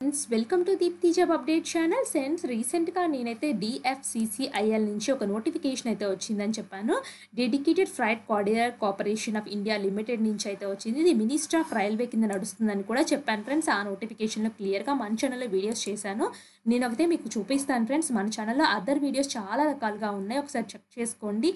Friends welcome to Deepti job update channel. Friends రీసెంట్గా నేనైతే DFCCIL నుంచి ఒక నోటిఫికేషన్ అయితే వచ్చిందని చెప్పాను. Dedicated freight corridor corporation of India limited నుంచి అయితే వచ్చింది. ఇది మినిస్టర్ ఆఫ్ రైల్వే కింద నడుస్తుందని కూడా చెప్పాను ఫ్రెండ్స్. ఆ నోటిఫికేషన్లో క్లియర్గా మన ఛానల్లో వీడియోస్ చేశాను. నేను ఒకటే మీకు చూపిస్తాను ఫ్రెండ్స్. మన ఛానల్లో అదర్ వీడియోస్ చాలా రకాలుగా ఉన్నాయి, ఒకసారి చెక్ చేసుకోండి.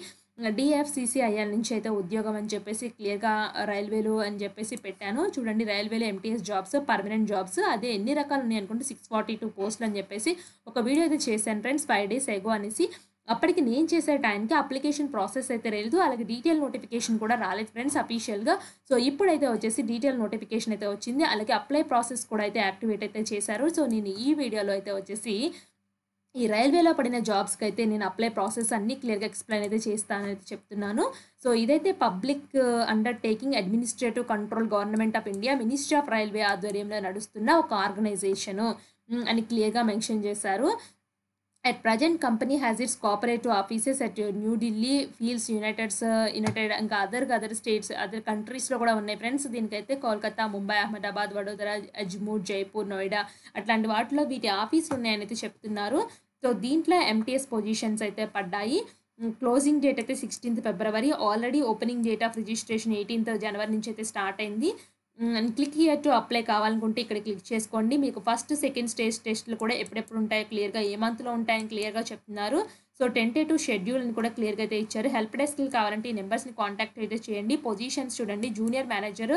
డిఎఫ్సిసిఐఎల్ నుంచి అయితే ఉద్యోగం అని చెప్పేసి క్లియర్గా రైల్వేలు అని చెప్పేసి పెట్టాను. చూడండి, రైల్వేలో ఎంటీఎస్ జాబ్స్, పర్మనెంట్ జాబ్స్, అదే ఎన్ని రకాలు ఉన్నాయి అనుకుంటే 642 పోస్టులు అని చెప్పేసి ఒక వీడియో అయితే చేశాను ఫ్రెండ్స్ 5 days ఎగో అనేసి. అప్పటికి నేను చేసే టైంకి అప్లికేషన్ ప్రాసెస్ అయితే లేదు, అలాగే డీటెయిల్ నోటిఫికేషన్ కూడా రాలేదు ఫ్రెండ్స్ అఫీషియల్గా. సో ఇప్పుడైతే వచ్చేసి డీటెయిల్ నోటిఫికేషన్ అయితే వచ్చింది, అలాగే అప్లై ప్రాసెస్ కూడా అయితే యాక్టివేట్ అయితే చేశారు. సో నేను ఈ వీడియోలో అయితే వచ్చేసి ఈ రైల్వేలో పడిన జాబ్స్కి అయితే నేను అప్లై ప్రాసెస్ అన్నీ క్లియర్గా ఎక్స్ప్లెయిన్ అయితే చేస్తానని చెప్తున్నాను. సో ఇదైతే public undertaking administrative control government of India ministry of railway ఆధ్వర్యంలో నడుస్తున్న ఒక ఆర్గనైజేషను అని క్లియర్గా మెన్షన్ చేశారు. At present, company has its cooperative offices at New Delhi, Fields, United ఇంకా అదర్ స్టేట్స్, అదర్ కంట్రీస్లో కూడా ఉన్నాయి ఫ్రెండ్స్. దీనికైతే కోల్కతా, ముంబై, అహ్మదాబాద్, వడోదర, అజ్మూర్, జైపూర్, నోయిడా అట్లాంటి వాటిలో వీటి ఆఫీసులు ఉన్నాయని అయితే చెప్తున్నారు. సో దీంట్లో ఎంటీఎస్ పొజిషన్స్ అయితే పడ్డాయి. క్లోజింగ్ డేట్ అయితే 16th February. Already opening date of registration 18th January నుంచి అయితే స్టార్ట్ అయింది. క్లిక్ హియర్ టు అప్లై కావాలనుకుంటే ఇక్కడ క్లిక్ చేసుకోండి. మీకు ఫస్ట్ సెకండ్ స్టేజ్ టెస్ట్లు కూడా ఎప్పుడెప్పుడు ఉంటాయో క్లియర్గా, ఏ మంత్లో ఉంటాయని క్లియర్గా చెప్తున్నారు. సో టెంటేటివ్ షెడ్యూల్ అని కూడా క్లియర్గా అయితే ఇచ్చారు. హెల్ప్ డెస్క్కి కావాలంటే ఈ నెంబర్స్ని కాంటాక్ట్ అయితే చేయండి. పొజిషన్స్ చూడండి, జూనియర్ మేనేజర్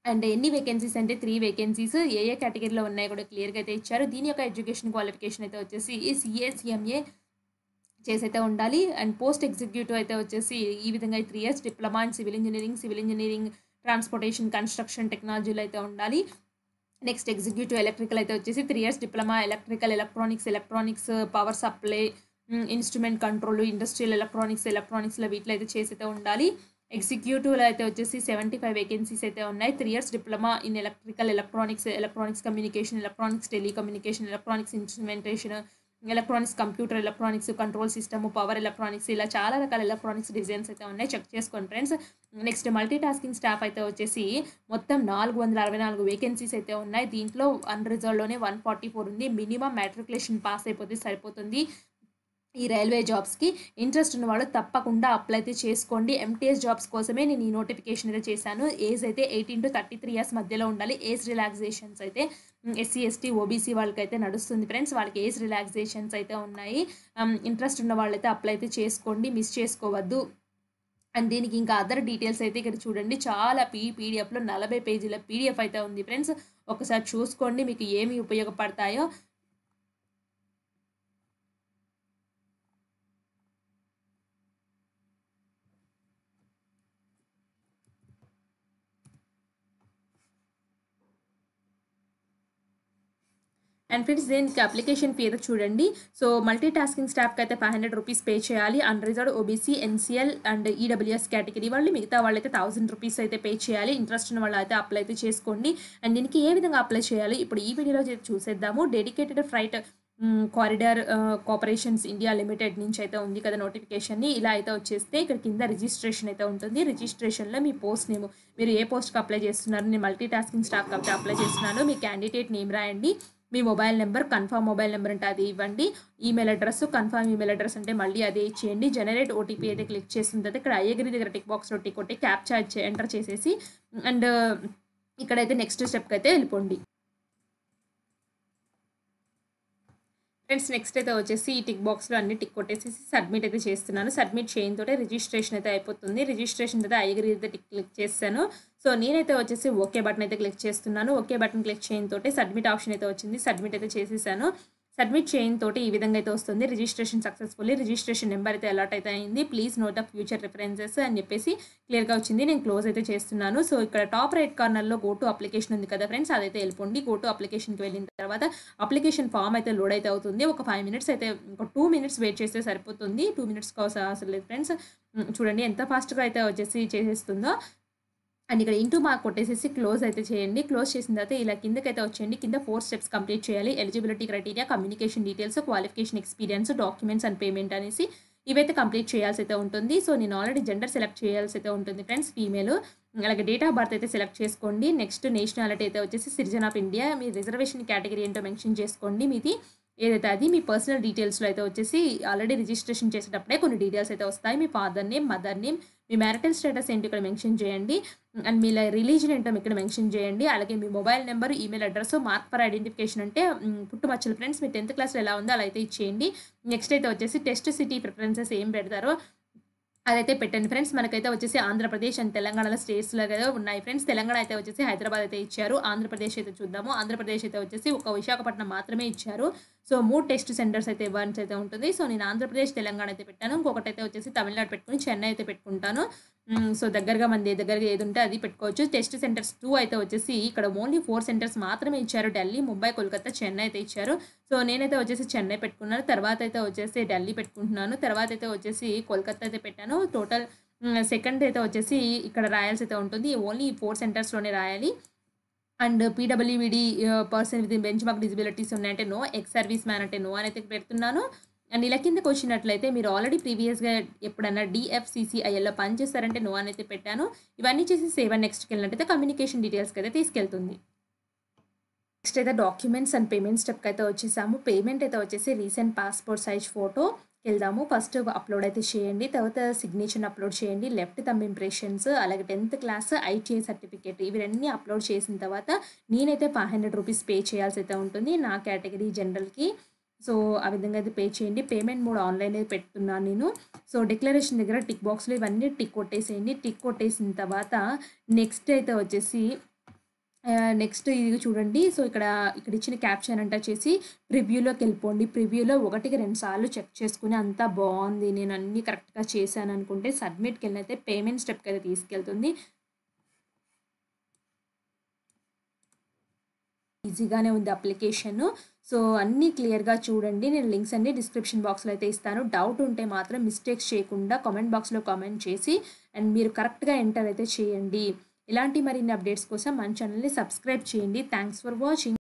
అండ్ ఎన్ని వేకెన్సీస్ అంటే 3 వేకెన్సీస్, ఏ కేటగిరీలో ఉన్నాయి కూడా క్లియర్గా అయితే ఇచ్చారు. దీని యొక్క ఎడ్యుకేషన్ క్వాలిఫికేషన్ అయితే వచ్చేసి CA చేసి అయితే ఉండాలి. అండ్ పోస్ట్ ఎగ్జిక్యూటివ్ అయితే వచ్చేసి ఈ విధంగా 3 years diploma in civil engineering, transportation, construction టెక్నాలజీలో అయితే ఉండాలి. నెక్స్ట్ ఎగ్జిక్యూటివ్ ఎలక్ట్రికల్ అయితే వచ్చేసి 3 years diploma electrical, electronics, power supply, instrument control, industrial ఎలక్ట్రానిక్స్లో వీటిలో అయితే చేసి అయితే ఉండాలి. ఎగ్జిక్యూటివ్లో అయితే వచ్చేసి 75 వేకెన్సీస్ అయితే ఉన్నాయి. 3 years diploma in electrical, electronics communication, electronics telecommunication, electronics instrumentation, electronics computer, electronics control system, power electronics, ఇలా చాలా రకాల ఎలక్ట్రానిక్స్ డిజైన్స్ అయితే ఉన్నాయి, చెక్ చేసుకోండి friends. Next multi tasking staff అయితే వచ్చేసి మొత్తం 464 వేకెన్సీస్ అయితే ఉన్నాయి. దీంట్లో అన్రిజర్వ్డ్లోనే 144 ఉంది. మినిమం మ్యాట్రికులేషన్ పాస్ అయిపోతే సరిపోతుంది. ఈ రైల్వే జాబ్స్కి ఇంట్రెస్ట్ ఉన్న వాళ్ళు తప్పకుండా అప్లై అయితే చేసుకోండి. ఎంటీఎస్ జాబ్స్ కోసమే నేను ఈ నోటిఫికేషన్ అయితే చేశాను. ఏజ్ అయితే 18 to 33 years మధ్యలో ఉండాలి. ఏజ్ రిలాక్సేషన్స్ అయితే SC, ST, OBC వాళ్ళకైతే నడుస్తుంది ఫ్రెండ్స్. వాళ్ళకి ఏజ్ రిలాక్సేషన్స్ అయితే ఉన్నాయి. ఇంట్రెస్ట్ ఉన్న వాళ్ళైతే అప్లై అయితే చేసుకోండి, మిస్ చేసుకోవద్దు. అండ్ దీనికి ఇంకా అదర్ డీటెయిల్స్ అయితే ఇక్కడ చూడండి, చాలా పీడిఎఫ్లో 40 పేజీల PDF అయితే ఉంది ఫ్రెండ్స్. ఒకసారి చూసుకోండి, మీకు ఏమి ఉపయోగపడతాయో. అండ్ ఫ్రెండ్స్ దీనికి అప్లికేషన్ ఫీ అయితే చూడండి. సో మల్టీ టాస్కింగ్ స్టాఫ్కి అయితే 500 rupees పే చేయాలి. Unreserved, OBC, NCL and EWS category వాళ్ళు, మిగతా వాళ్ళైతే 1000 rupees అయితే పే చేయాలి. ఇంట్రెస్ట్ ఉన్న వాళ్ళు అయితే అప్లై అయితే చేసుకోండి. అండ్ దీనికి ఏ విధంగా అప్లై చేయాలి ఇప్పుడు ఈ వీడియోలో చూసేద్దాము. Dedicated freight corridor corporations India limited నుంచి అయితే ఉంది కదా నోటిఫికేషన్ని. ఇలా అయితే వచ్చేస్తే ఇక్కడ కింద రిజిస్ట్రేషన్ అయితే ఉంటుంది. రిజిస్ట్రేషన్లో మీ పోస్ట్ నేమ్, మీరు ఏ పోస్ట్కి అప్లై చేస్తున్నారు, నేను మల్టీ టాస్కింగ్ స్టాఫ్కి అయితే అప్లై చేస్తున్నాను. మీ క్యాండిడేట్ నేమ్ రాయండి, మీ mobile number, confirm mobile number అంటే అది ఇవ్వండి. Email address, confirm email address అంటే మళ్ళీ అదే ఇచ్చేయండి. జనరేట్ OTP అయితే క్లిక్ చేసిన తర్వాత ఇక్కడ అయ్యగిరి దగ్గర టిక్ బాక్స్లో టిక్ కొట్టి క్యాప్చా ఎంటర్ చేసేసి అండ్ ఇక్కడైతే నెక్స్ట్ స్టెప్కి అయితే వెళ్ళిపోండి ఫ్రెండ్స్. నెక్స్ట్ అయితే వచ్చేసి ఈ టిక్ బాక్స్లో అన్ని టిక్ కొట్టేసి సబ్మిట్ అయితే చేస్తున్నాను. సబ్మిట్ చేయడంతో రిజిస్ట్రేషన్ అయితే అయిపోతుంది. రిజిస్ట్రేషన్ అయితే అయ్యగిరి అయితే క్లిక్ చేస్తాను. సో నేనైతే వచ్చేసి ఓకే బటన్ అయితే క్లిక్ చేస్తున్నాను. ఓకే బటన్ క్లిక్ చేయడంతో సబ్మిట్ ఆప్షన్ అయితే వచ్చింది. సబ్మిట్ అయితే చేసేసాను. సబ్మిట్ చేయడంతో ఈ విధంగా అయితే వస్తుంది, రిజిస్ట్రేషన్ సక్సెస్ఫుల్లీ, రిజిస్ట్రేషన్ నెంబర్ అయితే అలాట్ అయితే అయింది, please note the future references అని చెప్పేసి క్లియర్గా వచ్చింది. నేను క్లోజ్ అయితే చేస్తున్నాను. సో ఇక్కడ టాప్ రైట్ కార్నర్లో గో టు అప్లికేషన్ ఉంది కదా ఫ్రెండ్స్, అదైతే వెళ్ళిపోండి. గో టు అప్లికేషన్కి వెళ్ళిన తర్వాత అప్లికేషన్ ఫామ్ అయితే లోడ్ అయితే అవుతుంది. ఒక 5 minutes అయితే, ఒక 2 minutes వెయిట్ చేస్తే సరిపోతుంది. 2 minutes కోసం అవసరం లేదు ఫ్రెండ్స్. చూడండి ఎంత ఫాస్ట్గా అయితే వచ్చేసి చేసేస్తుందో. అండ్ ఇక్కడ ఇంటూ మార్క్ కొట్టేసేసి క్లోజ్ అయితే చేయండి. క్లోజ్ చేసిన తర్వాత ఇలా కిందకైతే వచ్చేయండి. కింద 4 steps కంప్లీట్ చేయాలి. Eligibility criteria, communication details, qualification, experience, documents and payment అనేసి ఇవైతే కంప్లీట్ చేయాల్సి అయితే ఉంటుంది. సో నేను ఆల్రెడీ జెండర్ సెలెక్ట్ చేయాల్సి అయితే ఉంటుంది ఫ్రెండ్స్, ఫీమేల్. అలాగే డేట్ ఆఫ్ బర్త్ అయితే సెలెక్ట్ చేసుకోండి. నెక్స్ట్ నేషనాలిటీ అయితే వచ్చేసి citizen of India. Me reservation category ఏంటో మెన్షన్ చేసుకోండి. మీది ఏదైతే అది మీ పర్సనల్ డీటెయిల్స్‌లో అయితే వచ్చేసి ఆల్రెడీ రిజిస్ట్రేషన్ చేసేటప్పుడే కొన్ని డీటెయిల్స్ అయితే వస్తాయి. మీ ఫాదర్ నేమ్, మదర్ నేమ్, మీ మ్యారిటల్ స్టేటస్ ఏంటో ఇక్కడ మెన్షన్ చేయండి. అండ్ మీ రిలీజియన్ ఏంటో ఇక్కడ మెన్షన్ చేయండి. అలాగే మీ mobile number, email address, mark for identification అంటే పుట్టుమచ్చలు ఫ్రెండ్స్ మీ 10th క్లాస్‌లో ఎలా ఉందో అలా అయితే ఇచ్చేయండి. నెక్స్ట్ అయితే వచ్చేసి టెస్ట్ సిటీ ప్రిఫరెన్సెస్ ఏం పెడతారో అదైతే పెట్టండి ఫ్రెండ్స్. మనకైతే వచ్చేసి ఆంధ్రప్రదేశ్ అండ్ తెలంగాణలో స్టేట్స్‌లో కదా ఉన్నాయి ఫ్రెండ్స్. తెలంగాణ అయితే వచ్చేసి హైదరాబాద్ అయితే ఇచ్చారు. ఆంధ్రప్రదేశ్ అయితే చూద్దాము. ఆంధ్రప్రదేశ్ అయితే వచ్చేసి ఒక విశాఖపట్నం మాత్రమే ఇచ్చారు. సో 3 టెస్ట్ సెంటర్స్ అయితే ఇవ్వాల్సి అయితే ఉంటుంది. సో నేను ఆంధ్రప్రదేశ్, తెలంగాణ అయితే పెట్టాను. ఇంకొకటైతే వచ్చేసి తమిళనాడు పెట్టుకొని చెన్నై అయితే పెట్టుకుంటాను. సో దగ్గరగా మనది దగ్గరగా ఏది ఉంటే అది పెట్టుకోవచ్చు. టెస్ట్ సెంటర్స్ 2 అయితే వచ్చేసి ఇక్కడ ఓన్లీ 4 సెంటర్స్ మాత్రమే ఇచ్చారు. ఢిల్లీ, ముంబై, కోల్కతా, చెన్నై అయితే ఇచ్చారు. సో నేనైతే వచ్చేసి చెన్నై పెట్టుకున్నాను. తర్వాత అయితే వచ్చేసి ఢిల్లీ పెట్టుకుంటున్నాను. తర్వాత అయితే వచ్చేసి కోల్కతా అయితే పెట్టాను. టోటల్ సెకండ్ అయితే వచ్చేసి ఇక్కడ రాయాల్సి అయితే ఉంటుంది. ఓన్లీ 4 సెంటర్స్‌లోనే రాయాలి. And PWD person with bench mark disabilities ఉన్నాయంటే నో, ఎక్స్ సర్వీస్ మ్యాన్ అంటే నో అని అయితే పెడుతున్నాను. అండ్ ఇలా కిందకి వచ్చినట్లయితే మీరు ఆల్రెడీ ప్రీవియస్‌గా ఎప్పుడన్నా డీఎఫ్‌సీసీఐఎల్‌లో పనిచేస్తారంటే నో అని అయితే పెట్టాను. ఇవన్నీ చేసి సేవ్ అండ్ నెక్స్ట్‌కి వెళ్ళినట్టయితే కమ్యూనికేషన్ డీటెయిల్స్‌కి అయితే తీసుకెళ్తుంది. నెక్స్ట్ అయితే డాక్యుమెంట్స్ అండ్ పేమెంట్ స్టెప్‌కి అయితే వచ్చేసాము. పేమెంట్ అయితే వచ్చేసి రీసెంట్ పాస్‌పోర్ట్ సైజ్ ఫోటో వెళ్దాము. ఫస్ట్ అప్లోడ్ అయితే చేయండి. తర్వాత సిగ్నేచర్‌ని అప్లోడ్ చేయండి. లెఫ్ట్ థంబ్ ఇంప్రెషన్స్, అలాగే 10th క్లాస్ ఐటీఐ సర్టిఫికేట్ ఇవన్నీ అప్లోడ్ చేసిన తర్వాత నేనైతే ₹500 పే చేయాల్సి అయితే ఉంటుంది. నా కేటగిరీ జనరల్‌కి. సో ఆ విధంగా అయితే పే చేయండి. పేమెంట్ మోడ్ ఆన్‌లైన్ అయితే పెడుతున్నాను నేను. సో డిక్లరేషన్ దగ్గర టిక్ బాక్స్‌లో ఇవన్నీ టిక్ కొట్టేసేయండి. టిక్ కొట్టేసిన తర్వాత నెక్స్ట్ అయితే వచ్చేసి నెక్స్ట్ ఇది చూడండి. సో ఇక్కడ ఇచ్చిన క్యాప్షన్ ఎంటర్ చేసి ప్రివ్యూలోకెళ్ళిపోండి. ప్రివ్యూలో 1కి 2 సార్లు చెక్ చేసుకొని అంతా బావుంది, నేను అన్నీ కరెక్ట్‌గా చేశాననుకుంటే సబ్మిట్‌కెళ్ళినైతే పేమెంట్ స్టెప్‌కైతే తీసుకెళ్తుంది. ఈజీగానే ఉంది అప్లికేషను. సో అన్నీ క్లియర్‌గా చూడండి. నేను లింక్స్ అన్నీ డిస్క్రిప్షన్ బాక్స్‌లో అయితే ఇస్తాను. డౌట్ ఉంటే మాత్రం మిస్టేక్స్ చేయకుండా కామెంట్ బాక్స్‌లో కామెంట్ చేసి అండ్ మీరు కరెక్ట్‌గా ఎంటర్ అయితే చేయండి. ఇలాంటి మరిన్ని అప్డేట్స్ కోసం మన ఛానల్‌ని సబ్స్క్రైబ్ చేయండి. Thanks for watching.